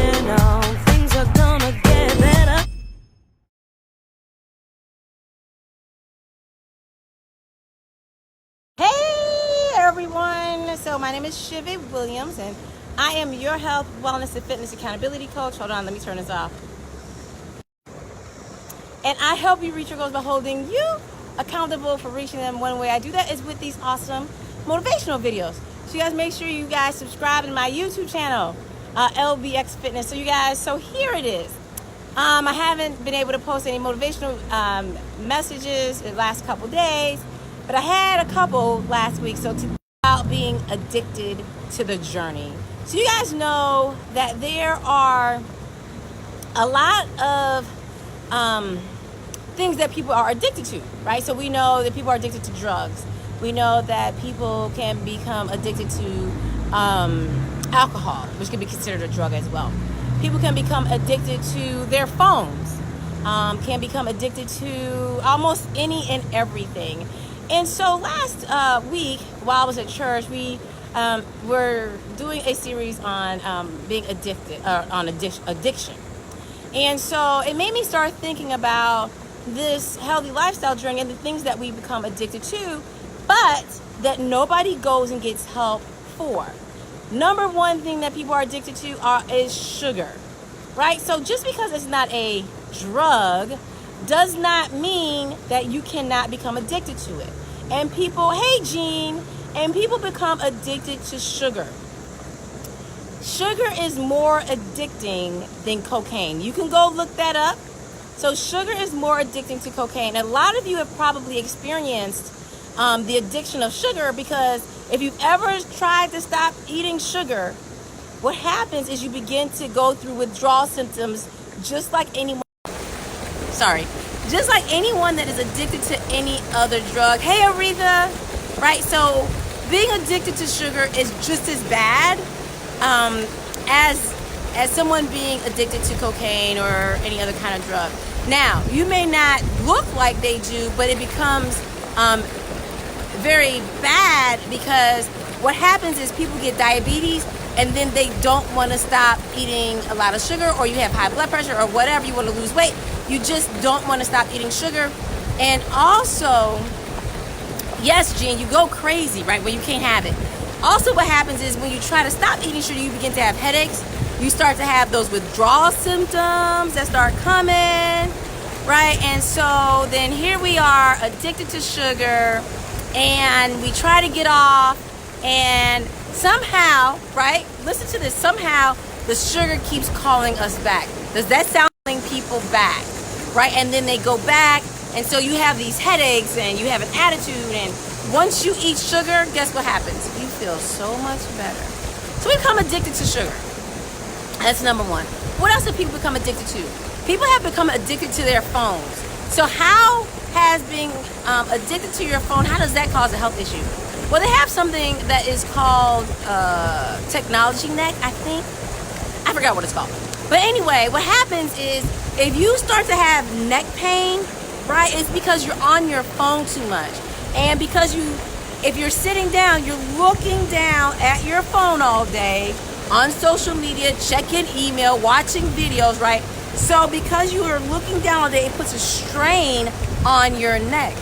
motivational. Things are gonna get better. Hey everyone, so my name is Shivy Williams and I am your health, wellness, and fitness accountability coach. Hold on, let me turn this off. And I help you reach your goals by holding you accountable for reaching them. One way I do that is with these awesome motivational videos. So you guys make sure you guys subscribe to my YouTube channel, LBX Fitness. So here it is. I haven't been able to post any motivational messages in the last couple days, but I had a couple last week. So today about being addicted to the journey. So you guys know that there are a lot of things that people are addicted to, right? So we know that people are addicted to drugs. We know that people can become addicted to alcohol, which can be considered a drug as well. People can become addicted to their phones, can become addicted to almost any and everything. And so last week, while I was at church, we were doing a series on being addicted, on addiction. And so it made me start thinking about this healthy lifestyle journey and the things that we become addicted to, but that nobody goes and gets help for. Number one thing that people are addicted to is sugar, right? So just because it's not a drug does not mean that you cannot become addicted to it. And people, hey Jean, and people become addicted to sugar. Sugar is more addicting than cocaine. You can go look that up. So sugar is more addicting to cocaine. A lot of you have probably experienced the addiction of sugar, because if you've ever tried to stop eating sugar, what happens is you begin to go through withdrawal symptoms just like anyone that is addicted to any other drug. Hey Aretha, right? So being addicted to sugar is just as bad as someone being addicted to cocaine or any other kind of drug. Now, you may not look like they do, but it becomes very bad, because what happens is people get diabetes and then they don't want to stop eating a lot of sugar, or you have high blood pressure or whatever, you want to lose weight, you just don't want to stop eating sugar. And also, yes, Jean, you go crazy, right, when you can't have it. Also, what happens is when you try to stop eating sugar, you begin to have headaches. You start to have those withdrawal symptoms that start coming, right? And so then here we are, addicted to sugar, and we try to get off, and somehow, right? Listen to this. Somehow the sugar keeps calling us back. Does that sound like people back, right? And then they go back, and so you have these headaches and you have an attitude, and once you eat sugar, guess what happens? You feel so much better. So we become addicted to sugar. That's number one. What else have people become addicted to? People have become addicted to their phones. So how has being addicted to your phone, how does that cause a health issue? Well, they have something that is called technology neck, I think. I forgot what it's called. But anyway, what happens is if you start to have neck pain, right, it's because you're on your phone too much. And because if you're sitting down, you're looking down at your phone all day, on social media, checking email, watching videos, right? So because you are looking down all day, it puts a strain on your neck,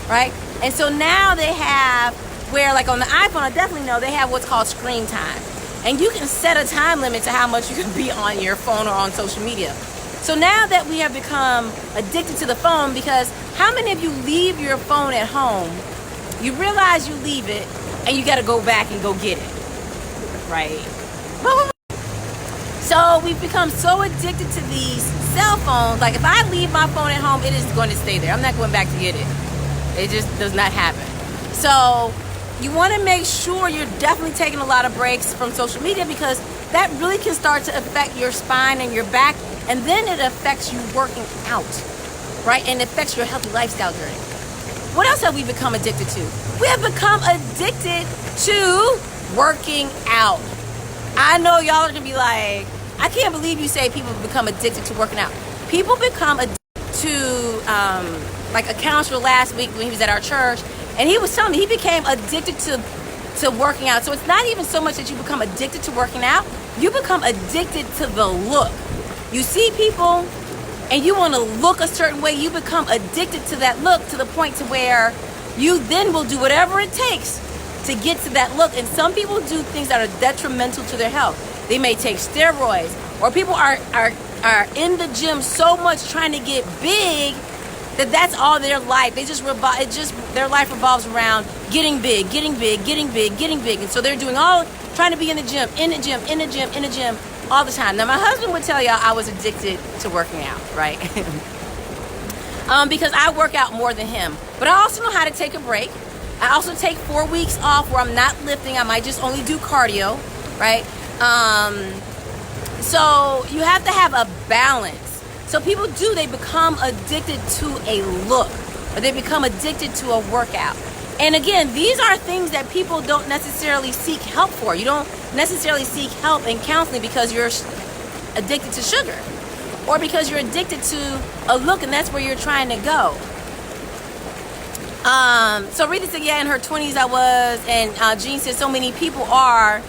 right? And so now they have, where like on the iPhone, I definitely know they have what's called screen time. And you can set a time limit to how much you can be on your phone or on social media. So now that we have become addicted to the phone, because how many of you leave your phone at home, you realize you leave it, and you got to go back and go get it, right? So we've become so addicted to these cell phones. Like if I leave my phone at home, it is going to stay there. I'm not going back to get it. It just does not happen. So you want to make sure you're definitely taking a lot of breaks from social media, because that really can start to affect your spine and your back, and then it affects you working out, right? And it affects your healthy lifestyle journey. What else have we become addicted to? We have become addicted to working out. I know y'all are gonna be like, I can't believe you say people become addicted to working out. People become addicted to, like a counselor last week when he was at our church, and he was telling me he became addicted to working out. So it's not even so much that you become addicted to working out. You become addicted to the look. You see people and you want to look a certain way. You become addicted to that look to the point to where you then will do whatever it takes to get to that look. And some people do things that are detrimental to their health. They may take steroids, or people are in the gym so much trying to get big that that's all their life. They just their life revolves around getting big, getting big, getting big, getting big. And so they're doing trying to be in the gym all the time. Now my husband would tell y'all I was addicted to working out, right? Because I work out more than him. But I also know how to take a break. I also take 4 weeks off where I'm not lifting. I might just only do cardio, right? So you have to have a balance. So people they become addicted to a look, or they become addicted to a workout. And again, these are things that people don't necessarily seek help for. You don't necessarily seek help in counseling because you're addicted to sugar, or because you're addicted to a look, and that's where you're trying to go. So Rita said, yeah, in her 20s I was, and Jean said so many people are.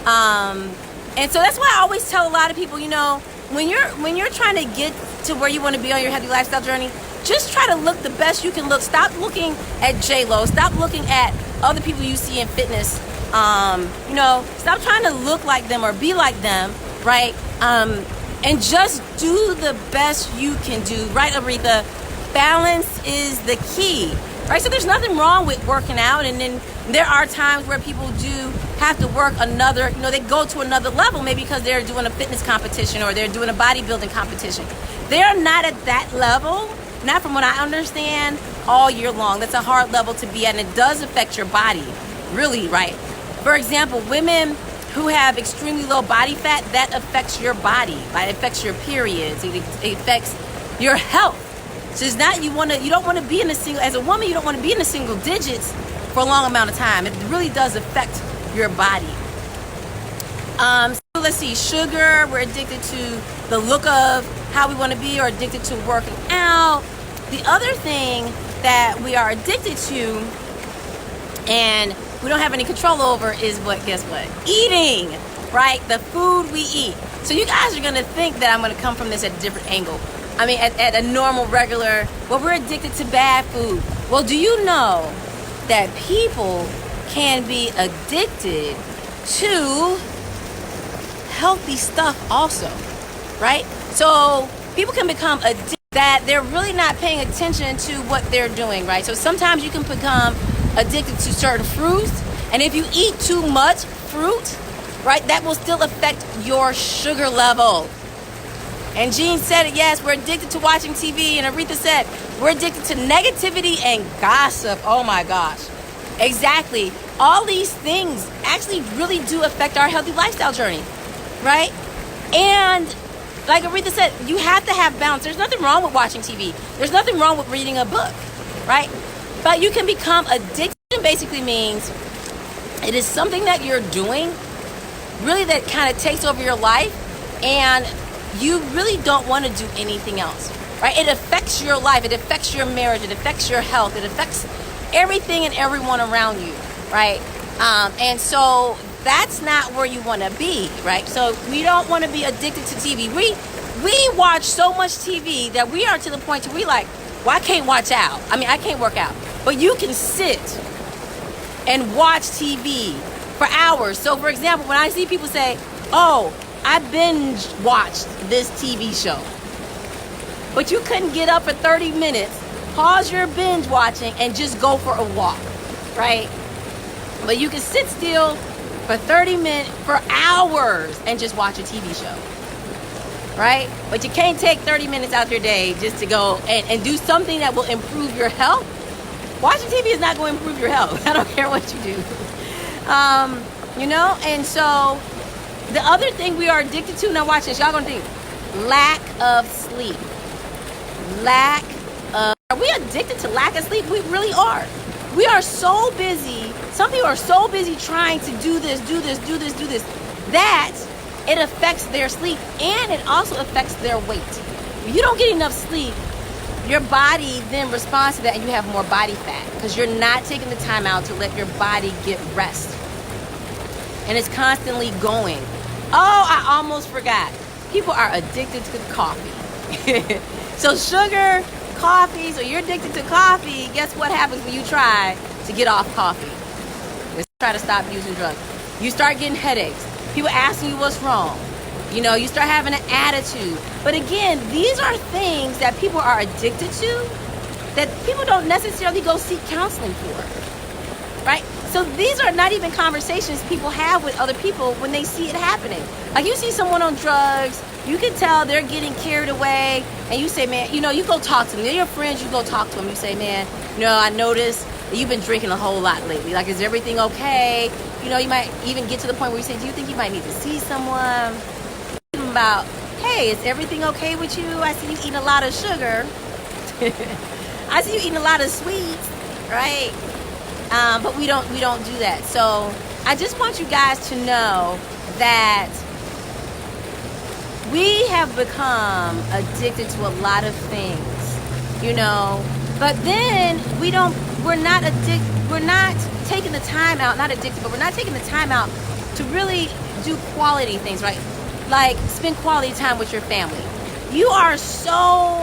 And so that's why I always tell a lot of people, when you're trying to get to where you want to be on your healthy lifestyle journey, just try to look the best you can look. Stop looking at J-Lo. Stop looking at other people you see in fitness. Stop trying to look like them or be like them, right? And just do the best you can do, right, Aretha? Balance is the key, right? So there's nothing wrong with working out, and then there are times where people do have to work they go to another level, maybe because they're doing a fitness competition or they're doing a bodybuilding competition. They're not at that level, not from what I understand, all year long. That's a hard level to be at, and it does affect your body, really, right? For example, women who have extremely low body fat, that affects your body, right? It affects your periods, it affects your health. So it's not, you don't want to be in as a woman, you don't want to be in the single digits for a long amount of time. It really does affect your body. So let's see, sugar, we're addicted to the look of how we want to be, or addicted to working out. The other thing that we are addicted to and we don't have any control over is guess what? Eating, right? The food we eat. So you guys are going to think that I'm going to come from this at a different angle. I mean, at a normal, regular, we're addicted to bad food. Well, do you know that people can be addicted to healthy stuff also, right? So people can become addicted that they're really not paying attention to what they're doing, right? So sometimes you can become addicted to certain fruits, and if you eat too much fruit, right, that will still affect your sugar level. And Jean said it, yes, we're addicted to watching TV, and Aretha said we're addicted to negativity and gossip. Oh my gosh. Exactly. All these things actually really do affect our healthy lifestyle journey, right? And like Aretha said, you have to have balance. There's nothing wrong with watching TV. There's nothing wrong with reading a book, right? But you can become addicted. Basically means it is something that you're doing really that kind of takes over your life, and you really don't want to do anything else, right? It affects your life. It affects your marriage. It affects your health. It affects everything and everyone around you, right? And so that's not where you want to be, right? So we don't want to be addicted to TV. We watch so much TV that we are to the point where we like, well, I can't watch out. I mean, I can't work out. But you can sit and watch TV for hours. So, for example, when I see people say, oh, I binge watched this TV show, but you couldn't get up for 30 minutes, pause your binge watching, and just go for a walk, right? But you can sit still for 30 minutes, for hours, and just watch a TV show, right? But you can't take 30 minutes out your day just to go and do something that will improve your health. Watching TV is not going to improve your health. I don't care what you do. And so the other thing we are addicted to, now watch this, y'all gonna think, lack of sleep. Are we addicted to lack of sleep? We really are. We are so busy. Some people are so busy trying to do this, that it affects their sleep, and it also affects their weight. If you don't get enough sleep, your body then responds to that, and you have more body fat because you're not taking the time out to let your body get rest. and it's constantly going. Oh, I almost forgot. People are addicted to coffee. So sugar, coffee, so you're addicted to coffee. Guess what happens when you try to get off coffee? Let's try to stop using drugs. You start getting headaches. People asking you what's wrong. You know, you start having an attitude. But again, these are things that people are addicted to that people don't necessarily go seek counseling for, right? So these are not even conversations people have with other people when they see it happening. Like you see someone on drugs, you can tell they're getting carried away, and you say, man, you know, you go talk to them. They're your friends, you go talk to them. You say, man, you know, I noticed that you've been drinking a whole lot lately. Like, is everything okay? You know, you might even get to the point where you say, do you think you might need to see someone? About, hey, is everything okay with you? I see you eating a lot of sugar. I see you eating a lot of sweets, right? But we don't do that. So I just want you guys to know that we have become addicted to a lot of things, you know. But then we're not taking the time out, not addicted, but we're not taking the time out to really do quality things, right? Like spend quality time with your family. You are so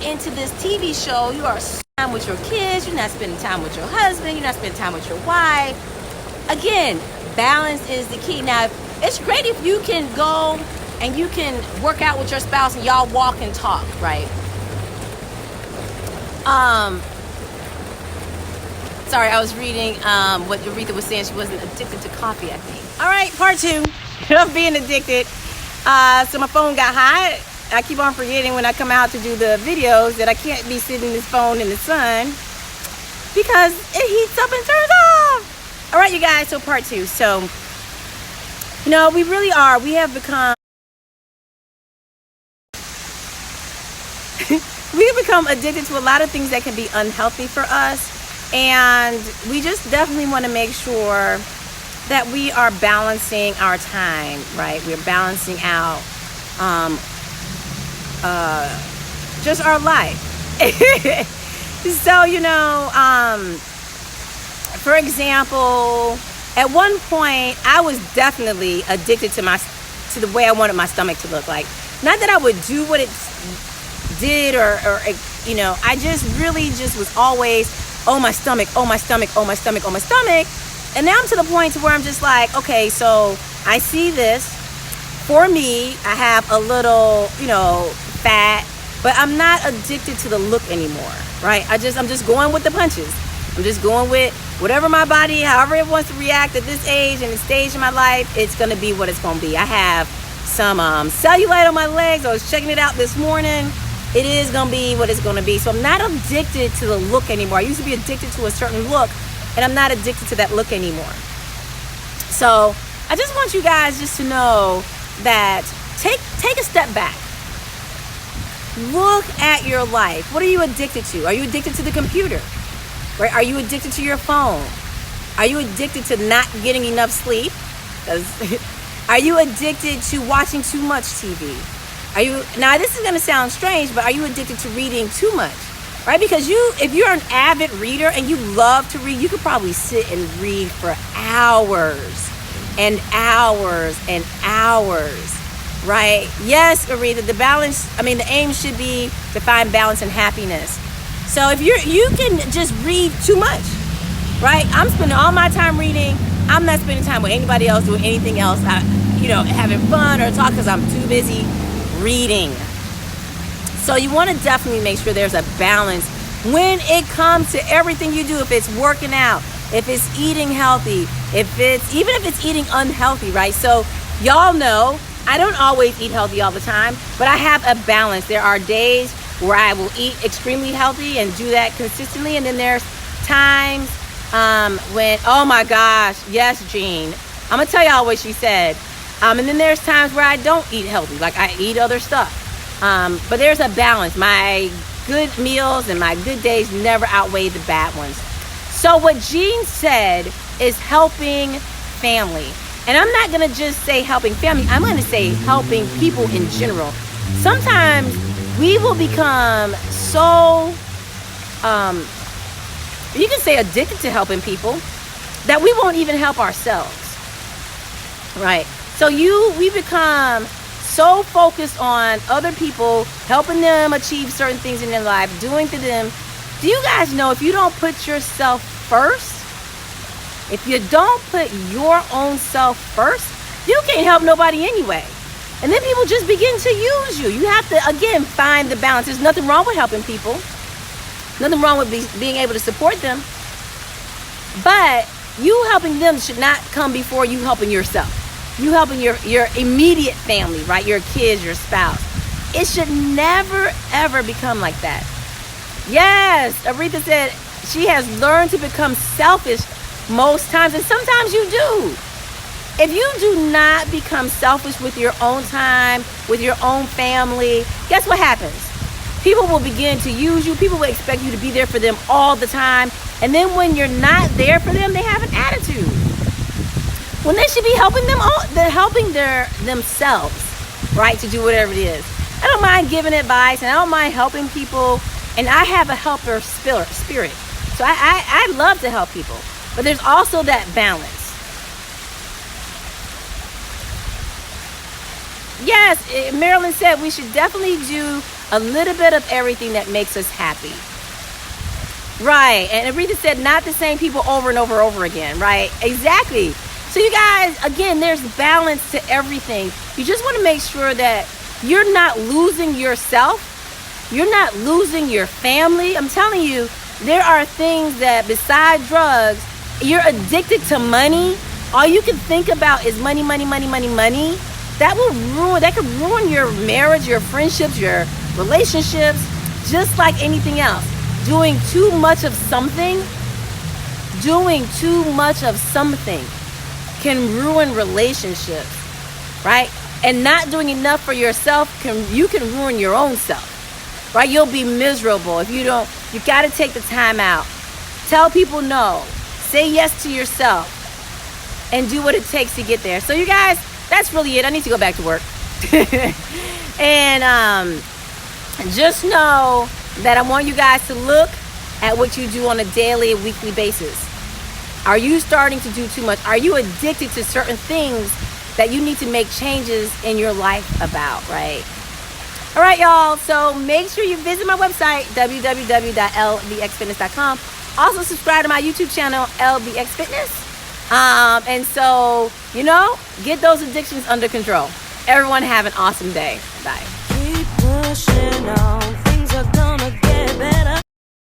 into this TV show, you are spending time with your kids, you're not spending time with your husband, you're not spending time with your wife. Again, balance is the key. Now, it's great if you can go and you can work out with your spouse and y'all walk and talk, right? Sorry, I was reading what Aretha was saying. She wasn't addicted to coffee, I think. All right, part 2 of being addicted. So my phone got hot. I keep on forgetting when I come out to do the videos that I can't be sitting this phone in the sun because it heats up and turns off. All right, you guys, so part 2. So, you know, we have become addicted to a lot of things that can be unhealthy for us. And we just definitely want to make sure that we are balancing our time, right? We're balancing out just our life. So, you know, for example, at one point, I was definitely addicted to the way I wanted my stomach to look like. Not that I would do what it did or you know, I just really just was always, oh my stomach, oh my stomach, oh my stomach, oh my stomach. And now I'm to the point to where I'm just like, okay, so I see this. For me, I have a little, you know, fat, but I'm not addicted to the look anymore, right? I'm just going with the punches. I'm just going with whatever my body, however it wants to react at this age and the stage in my life, it's going to be what it's going to be. I have some cellulite on my legs. I was checking it out this morning. It is going to be what it's going to be. So I'm not addicted to the look anymore. I used to be addicted to a certain look, and I'm not addicted to that look anymore. So I just want you guys just to know that take a step back. Look at your life. What are you addicted to? Are you addicted to the computer? Right? Are you addicted to your phone? Are you addicted to not getting enough sleep? Are you addicted to watching too much TV? Now this is going to sound strange, but are you addicted to reading too much? Right? Because if you're an avid reader and you love to read, you could probably sit and read for hours and hours and hours, right? Yes, Aretha, the aim should be to find balance and happiness. So if you can just read too much, right? I'm spending all my time reading. I'm not spending time with anybody else doing anything else, having fun or talk because I'm too busy reading. So you want to definitely make sure there's a balance when it comes to everything you do. If it's working out, if it's eating healthy, even if it's eating unhealthy, right? So y'all know I don't always eat healthy all the time, but I have a balance. There are days where I will eat extremely healthy and do that consistently, and then there's times when, oh my gosh, yes, Jean, I'm gonna tell y'all what she said. And then there's times where I don't eat healthy, like I eat other stuff. But there's a balance. My good meals and my good days never outweigh the bad ones. So what Jean said is helping family. And I'm not going to just say helping family. I'm going to say helping people in general. Sometimes we will become so, you can say addicted to helping people that we won't even help ourselves. right? So we become so focused on other people, helping them achieve certain things in their life, doing to them. Do you guys know if you don't put yourself first, if you don't put your own self first, you can't help nobody anyway. And then people just begin to use you. You have to, again, find the balance. There's nothing wrong with helping people. Nothing wrong with being able to support them. But you helping them should not come before you helping yourself. You helping your immediate family, right? Your kids, your spouse. It should never, ever become like that. Yes, Aretha said she has learned to become selfish most times, and sometimes you do. If you do not become selfish with your own time, with your own family, guess what happens? People will begin to use you. People will expect you to be there for them all the time. And then when you're not there for them, they have an attitude. When they should be helping them all, they're helping themselves, right, to do whatever it is. I don't mind giving advice, and I don't mind helping people. And I have a helper spirit. So I love to help people. But there's also that balance. Yes, Marilyn said we should definitely do a little bit of everything that makes us happy. Right. And Aretha said not the same people over and over again. Right. Exactly. So you guys, again, there's balance to everything. You just want to make sure that you're not losing yourself. You're not losing your family. I'm telling you, there are things that besides drugs, you're addicted to money. All you can think about is money. That could ruin your marriage, your friendships, your relationships, just like anything else. Doing too much of something can ruin relationships, right? And not doing enough for yourself you can ruin your own self, right? You'll be miserable if you don't. You got to take the time out. Tell people no. Say yes to yourself and do what it takes to get there. So you guys, that's really it. I need to go back to work. And just know that I want you guys to look at what you do on a daily and weekly basis. Are you starting to do too much? Are you addicted to certain things that you need to make changes in your life about, right? All right, y'all. So make sure you visit my website, www.lbxfitness.com. Also subscribe to my YouTube channel, LBX Fitness. And so, get those addictions under control. Everyone have an awesome day. Bye. Keep pushing on.